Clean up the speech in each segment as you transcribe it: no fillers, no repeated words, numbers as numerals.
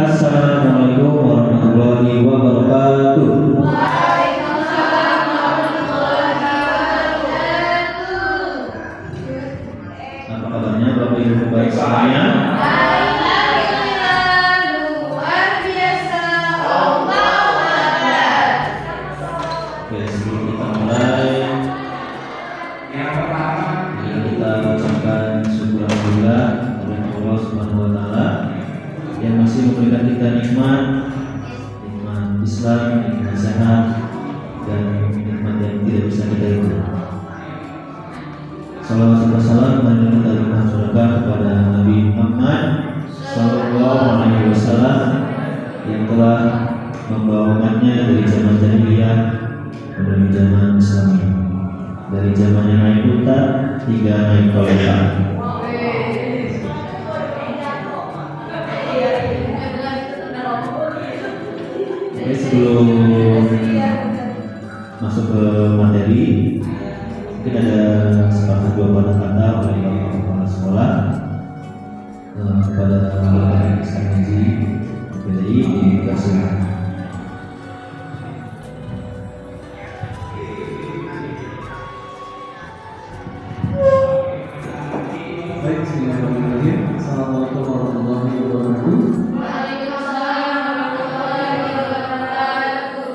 Assalamualaikum warahmatullahi wabarakatuh. Waalaikumsalam warahmatullahi wabarakatuh. Apa kabarnya Bapak Ibu baik semuanya? Alhamdulillah, luar biasa. Allahu Akbar. Oke, sebelum kita mulai, Yang pertama, kita ucapkan syukur alhamdulillah kepada Allah Subhanahu wa taala yang masih memberikan kita nikmat Islam, nikmat sehat, dan nikmat yang tidak bisa kita hitung. Salawat serta salam menurut kalimat surga kepada Nabi Muhammad Sallallahu Alaihi Wasallam yang telah membawa umatnya dari zaman jahiliyah menuju zaman Islam, dari zaman yang naik unta hingga naik kereta. Oke, sebelum masuk ke materi, mungkin ada sepatah dua patah kata oleh Bapak Kepala Sekolah kepada Bapak Ustaz Haji PDI di Kasih. baik, bismillahirrahmanirrahim. Assalamualaikum warahmatullahi wabarakatuh. Waalaikumsalam warahmatullahi wabarakatuh.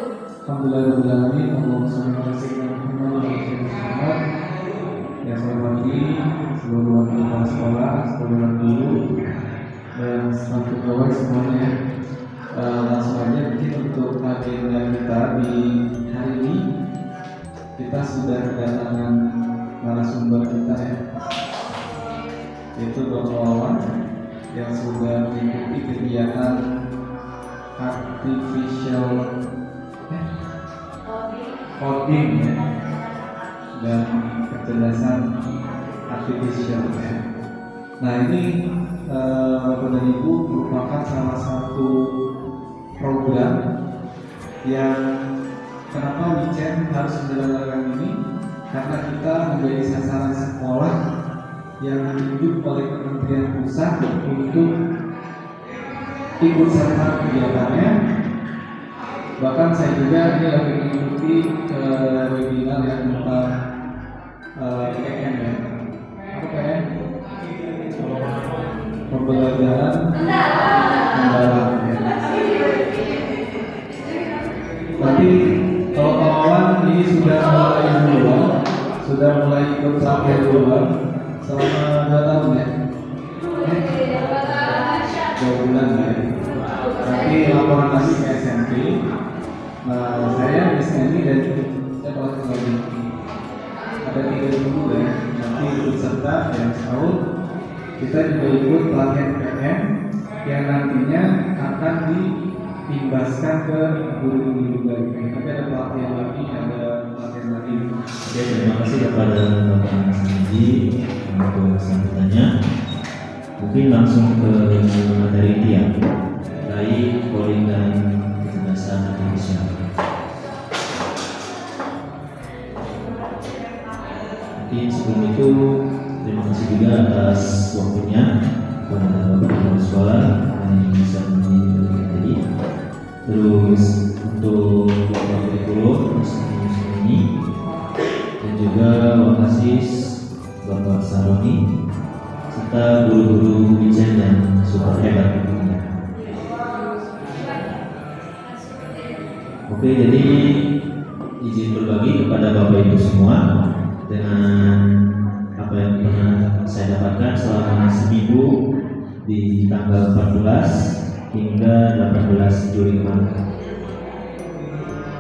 Alhamdulillahirabbil alamin. Allahumma shalli ala sayyidina Muhammad wa ala ali Muhammad. Yang saya hormati seluruh wakil kepala sekolah, sekolah guru, dan staf pegawai semuanya. Langsung aja mungkin untuk agenda kita di hari ini, kita sudah kedatangan narasumber kita ya, yaitu Dr. Wawan yang sudah mengikuti kegiatan artificial coding ya, dan kecerdasan artificial ya. Nah ini Bapak dan Ibu merupakan salah satu program yang kenapa Wicen harus menjalankan ini, karena kita menjadi sasaran sekolah yang ditunjuk oleh Kementerian Pusat untuk ikut serta kegiatannya. Bahkan saya juga ini lagi mengikuti webinar yang tentang PN ya. Apa PN? Pembelajaran mendalam ya. Tapi kalau kawan ini sudah mulai ikut pelatihan duluan selama 2 tahun ya. 2 bulan ya. Nanti laporan lagi ke SMP. Saya di sini dan saya pelatihan lagi. Ada 3 minggu ya. Nanti ikut serta yang setahun. Kita juga ikut pelatihan PN yang nantinya akan diimbaskan ke guru-guru juga. Tapi ada pelatihan lagi, ada pelatihan lagi. Oke, terima kasih kepada Bapak Haji untuk sambutannya. Mungkin langsung ke materi inti ya, terkait coding dan kecerdasan artifisial. Mungkin sebelum itu terima kasih juga atas waktunya kepada Bapak Kepala Sekolah yang bisa menjadi tadi. Terus untuk Bapak Kurikulum ini dan juga Wakasis Bapak Saroni serta guru-guru Wicen yang super hebat tentunya. Oke, jadi izin berbagi kepada Bapak Ibu semua dengan apa yang pernah saya dapatkan selama seminggu di tanggal 14 hingga 18 Juli kemarin.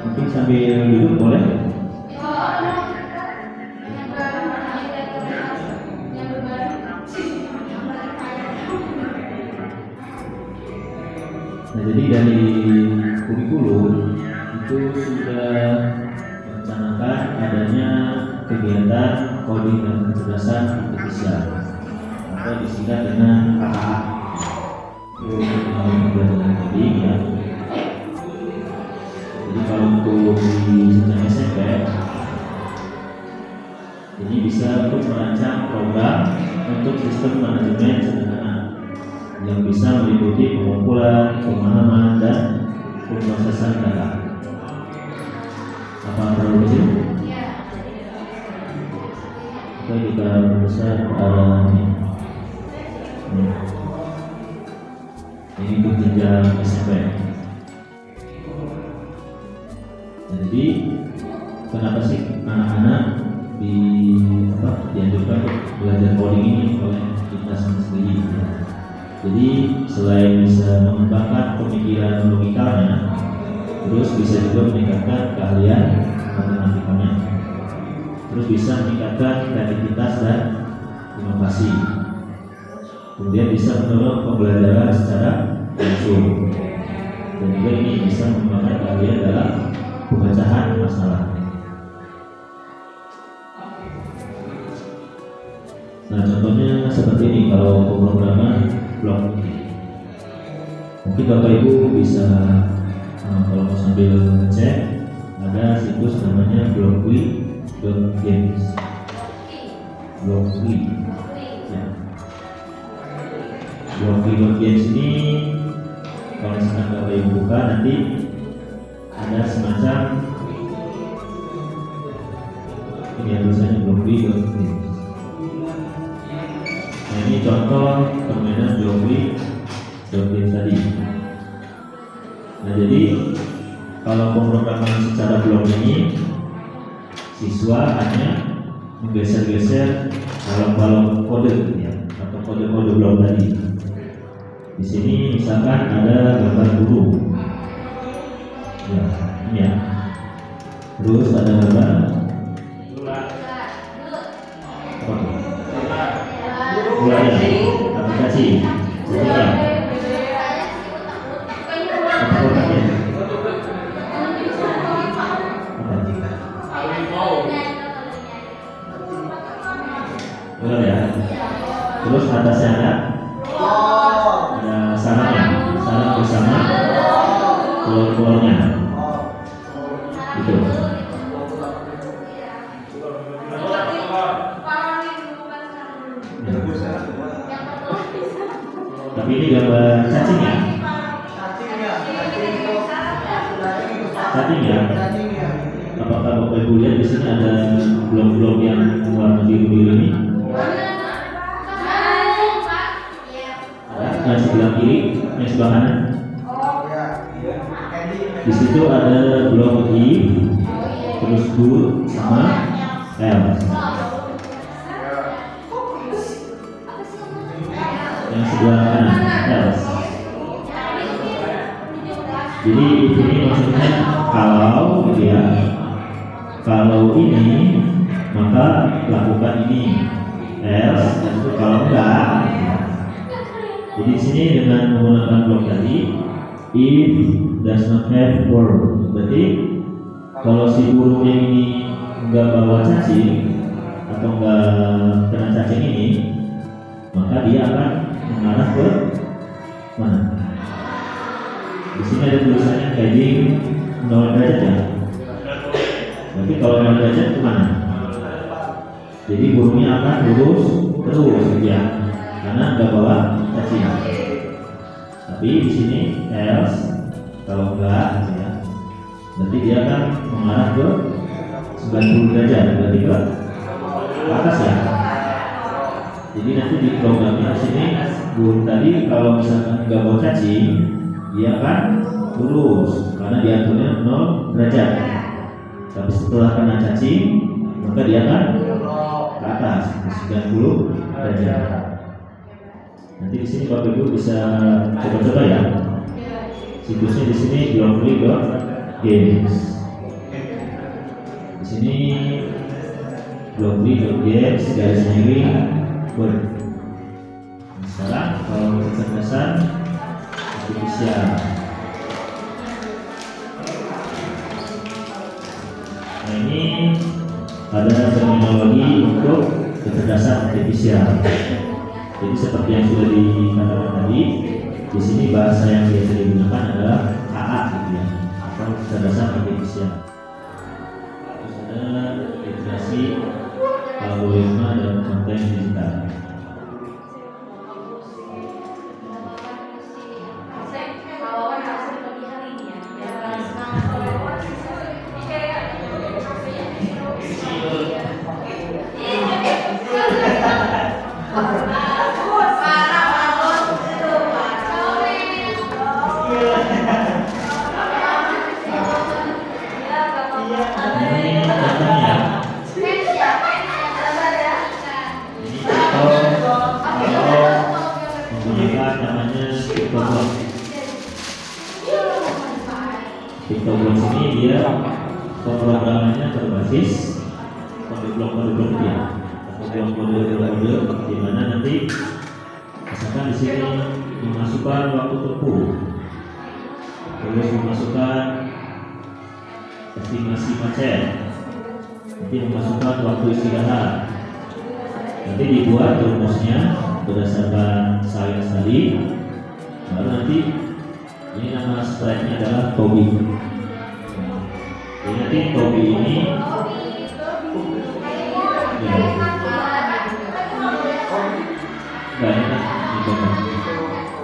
Mungkin sambil duduk boleh? Nah, jadi dari kurikulum itu sudah merencanakan adanya kegiatan coding dan kecerdasan artifisial atau disingkat dengan KKA. Itu kegiatan coding ya. Jadi kalau untuk di jenjang SMP ini bisa untuk merancang program untuk sistem manajemen sederhana yang bisa meliputi pengumpulan, pemahaman dan pemrosesan data. Apa terlalu kecil? Oke, kita besar ke arah ini. Ini untuk jenjang SMP. Jadi kenapa sih anak-anak dianjurkan belajar coding ini oleh kita sendiri? Jadi selain bisa mengembangkan pemikiran logikalnya, terus bisa juga meningkatkan keahlian matematikanya, terus bisa meningkatkan kreativitas dan inovasi, kemudian bisa mendorong pembelajaran secara langsung, dan juga ini bisa mengembangkan keahlian dalam pemecahan masalah. Nah, contohnya seperti ini kalau pemrograman blog. Mungkin Bapak Ibu bisa kalau mau sambil ngecek, ada situs namanya blogly.games. Blogly. Ya. Blogly.games ini kalau misalkan Bapak Ibu buka, nanti ada semacam ini ya, tulisannya blogly.games. Nah, ini contoh permainan blogly.games tadi. Nah, jadi kalau pemrograman secara blok ini, siswa hanya menggeser-geser balok-balok kode ya, atau kode-kode blok tadi. Di sini misalkan ada gambar guru, ya, ini ya. Terus ada gambar bulannya, aplikasi, jadi benar ya. Terus atasnya ada sarangnya, sarang bersama telur-telurnya. Itu. Tapi ini gambar cacing ya? Cacing ya? Apakah Bapak Ibu lihat di sini ada blok-blok yang warna biru-biru ini? Yang sebelah kiri, yang sebelah kanan. Di situ ada blok I, terus U sama L. Yang sebelah kanan L. Jadi ini maksudnya kalau gitu ya, kalau ini maka lakukan ini, else kalau enggak. Jadi di sini dengan menggunakan blok tadi, if does not have verb, berarti kalau si burungnya ini enggak bawa cacing atau enggak kena cacing ini, maka dia akan mengarah ke mana? Di sini ada tulisannya heading 0 derajat ya. Berarti kalau 0 derajat ke mana? Jadi burungnya akan lurus terus ya, karena nggak bawa cacing. Tapi di sini else kalau enggak ya, berarti dia akan mengarah ke 90 derajat, berarti ke atas ya. Jadi nanti di programnya di sini burung tadi kalau misalkan nggak bawa cacing, dia akan lurus karena diaturnya 0 derajat. Tapi setelah kena cacing, maka dia akan ke atas 90 derajat. Nanti di sini Bapak Ibu bisa coba-coba ya. Situsnya di sini blogly.games. Di sini blogly.games garis miring word. Sekarang kalau kecerdasan artifisial. Nah, ini ada terminologi untuk kecerdasan artifisial. Jadi seperti yang sudah dikatakan tadi, di sini bahasa yang biasa digunakan adalah AA gitu ya, atau kecerdasan artifisial. Terus ada literasi, algoritma dan konten digital. Pictoblox ini dia pemrogramannya berbasis kode-blok dia, atau kode-kode di mana nanti misalkan di sini memasukkan waktu tempuh, terus memasukkan estimasi macet, nanti memasukkan waktu istirahat, nanti dibuat rumusnya berdasarkan sains tadi, baru nanti ini nama sprite-nya adalah Toby. Jadi nanti Toby ini ya, banyak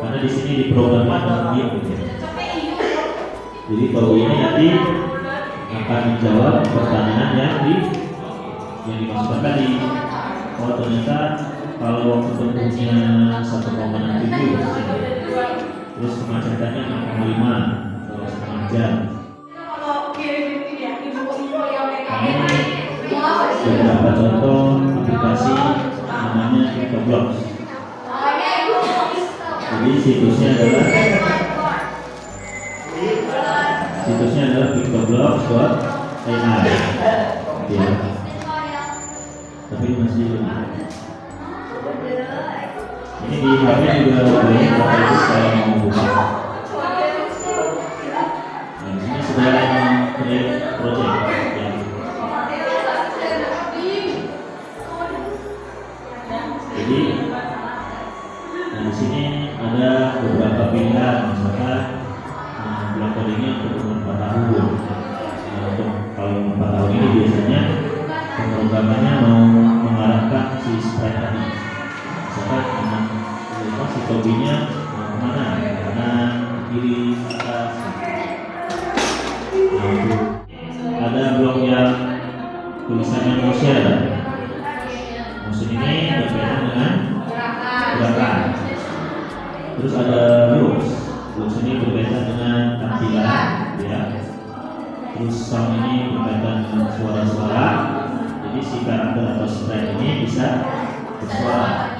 karena di sini diprogramkan dia gitu. Jadi Toby ini nanti akan menjawab pertanyaan yang dimasukkan tadi. Oh ternyata kalau waktu tempuhnya 1,67, terus kemacetannya 6,5 atau setengah jam. Beberapa contoh aplikasi namanya Pictoblox. Jadi situsnya adalah pictoblox.ai. Ya. Tapi masih ini di HP juga boleh kalau saya mau buka. Nah, ini sudah create project. Ya. Jadi, nah di sini ada beberapa pilihan, misalkan blok codingnya untuk umur 4 tahun. Nah, untuk kalau umur 4 tahun ini biasanya pemrogramannya mau mengarahkan si sprite tadi. Misalkan si Toby-nya mau kemana? Kanan, kiri, atas. Nah, ada blok yang tulisannya motion. Motion ini berkaitan dengan gerakan. Terus ada loops. Loops ini berkaitan dengan tampilan, ya. Terus sound ini berkaitan dengan suara-suara. Jadi si karakter atau sprite ini bisa bersuara.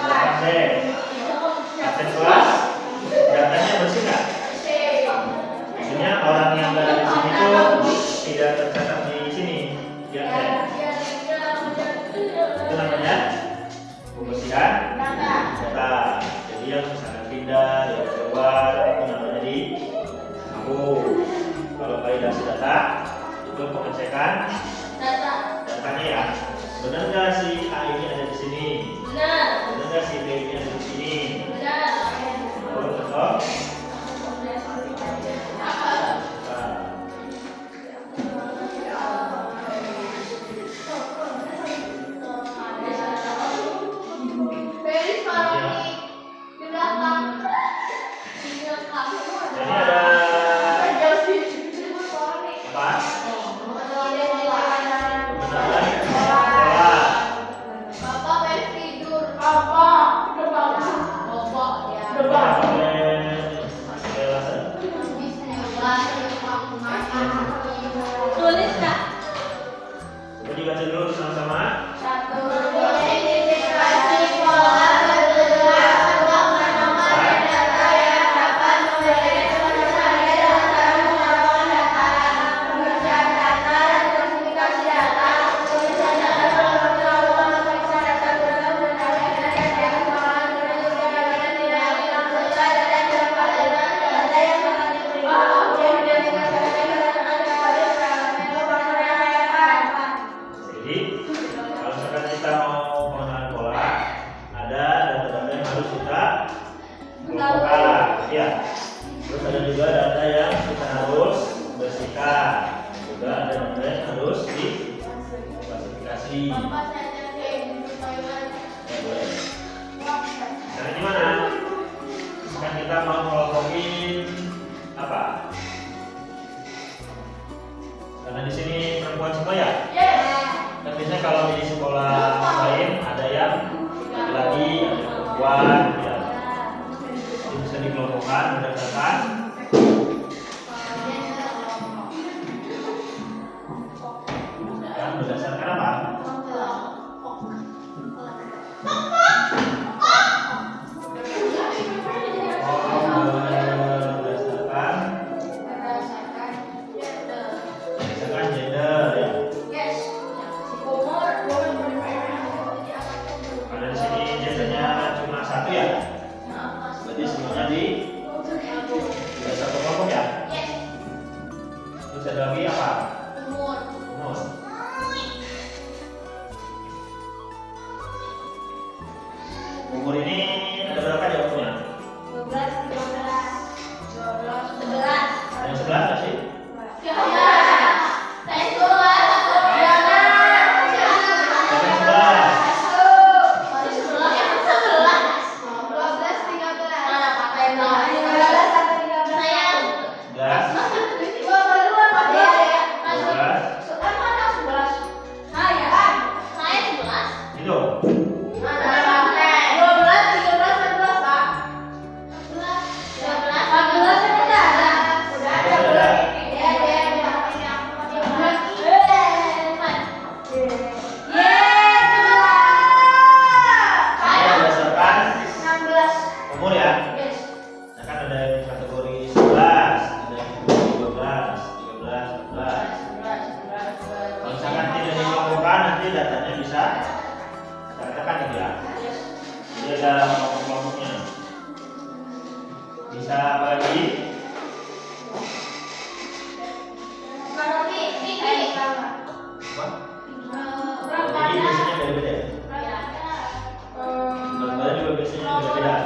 absen. Absen kelas, datanya bersih nggak? Maksudnya orang yang ada di sini tuh tidak tercatat di sini, di absen. Itu namanya pembersihan data. Jadi yang misalkan pindah, yang keluar, itu namanya di hapus. Kalau validasi data itu pengecekan datanya ya. Benar nggak si A ini ada di sini? Benar nggak si B ini ada di sini? Kalau contoh. Jadi ada apa? Tulis Kak. Coba dibaca dulu sama-sama. Jadi kalau misalkan kita mau pengenalan pola, ada data-data yang harus kita kelompokkan, ya. Terus ada juga data yang kita harus bersihkan, juga ada data yang harus diklasifikasi. Caranya gimana? Misalkan kita mau ngelompokin apa? Karena di sini perempuan semua ya. Dan biasanya kalau di sekolah lain ada yang laki-laki, ada yang perempuan, ya. Itu bisa dikelompokkan berdasarkan apa? Berdasarkan gender ya. Karena di sini gendernya cuma satu ya. Berarti semuanya di satu kelompok ya. Terus ada lagi apa? Umur. Umur ini ada berapa ya umurnya? 12, 13, 12, 11. Ada yang 11 nggak sih? Umur ya? Nah kan ada yang kategori 11, ada yang kategori 12, 13, 14. Kalau misalkan tidak dikelompokkan nanti datanya bisa dikatakan gitu ya. Jadi ada kelompok-kelompoknya. Bisa apa lagi? Apa? Jadi biasanya beda-beda. Berat badan juga biasanya beda-beda.